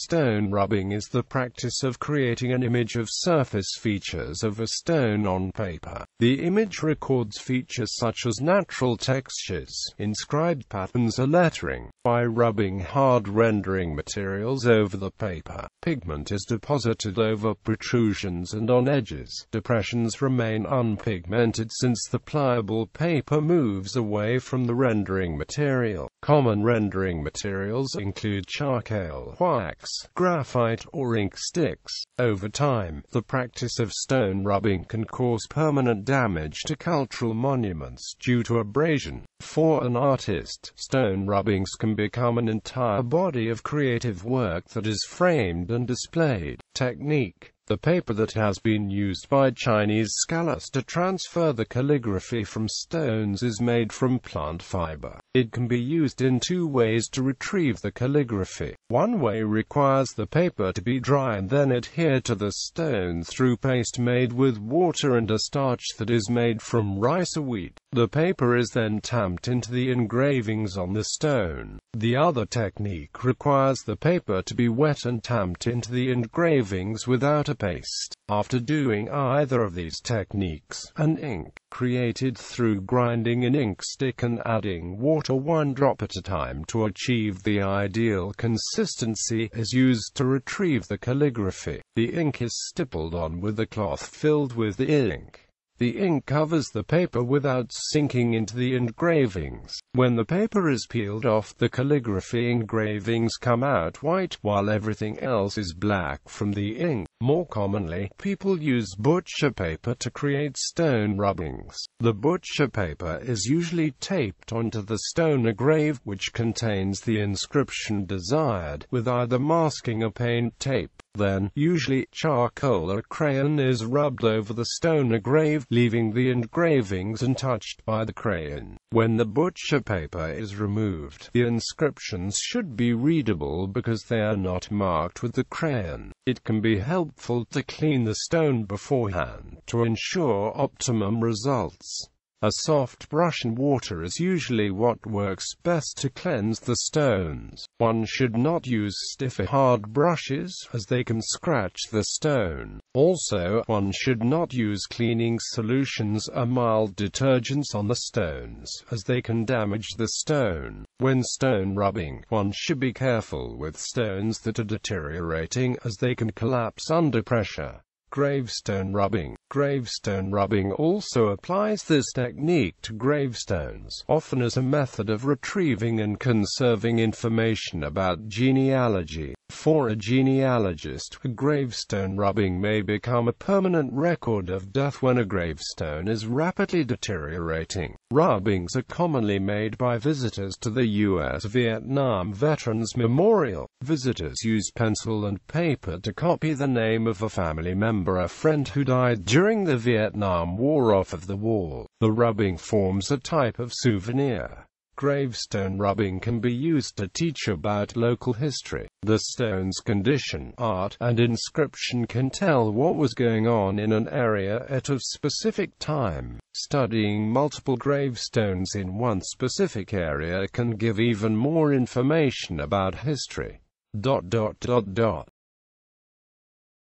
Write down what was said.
Stone rubbing is the practice of creating an image of surface features of a stone on paper. The image records features such as natural textures, inscribed patterns or lettering. By rubbing hard rendering materials over the paper, pigment is deposited over protrusions and on edges. Depressions remain unpigmented since the pliable paper moves away from the rendering material. Common rendering materials include charcoal, wax, graphite, or ink sticks. Over time, the practice of stone rubbing can cause permanent damage to cultural monuments due to abrasion. For an artist, stone rubbings can become an entire body of creative work that is framed and displayed. Technique: the paper that has been used by Chinese scholars to transfer the calligraphy from stones is made from plant fiber. It can be used in two ways to retrieve the calligraphy. One way requires the paper to be dry and then adhere to the stone through paste made with water and a starch that is made from rice or wheat. The paper is then tamped into the engravings on the stone. The other technique requires the paper to be wet and tamped into the engravings without a paste. After doing either of these techniques, an ink, created through grinding an ink stick and adding water 1 drop at a time to achieve the ideal consistency, is used to retrieve the calligraphy. The ink is stippled on with a cloth filled with the ink. The ink covers the paper without sinking into the engravings. When the paper is peeled off, the calligraphy engravings come out white, while everything else is black from the ink. More commonly, people use butcher paper to create stone rubbings. The butcher paper is usually taped onto the stone engrave, which contains the inscription desired, with either masking or paint tape. Then, usually, charcoal or crayon is rubbed over the stone engrave, leaving the engravings untouched by the crayon. When the butcher paper is removed, the inscriptions should be readable because they are not marked with the crayon. It can be helpful to clean the stone beforehand to ensure optimum results. A soft brush and water is usually what works best to cleanse the stones. One should not use stiff or hard brushes, as they can scratch the stone. Also, one should not use cleaning solutions or mild detergents on the stones, as they can damage the stone. When stone rubbing, one should be careful with stones that are deteriorating, as they can collapse under pressure. Gravestone rubbing. Gravestone rubbing also applies this technique to gravestones, often as a method of retrieving and conserving information about genealogy. For a genealogist, a gravestone rubbing may become a permanent record of death when a gravestone is rapidly deteriorating. Rubbings are commonly made by visitors to the U.S. Vietnam Veterans Memorial. Visitors use pencil and paper to copy the name of a family member or friend who died during the Vietnam War off of the wall. The rubbing forms a type of souvenir. Gravestone rubbing can be used to teach about local history. The stone's condition, art, and inscription can tell what was going on in an area at a specific time. Studying multiple gravestones in one specific area can give even more information about history.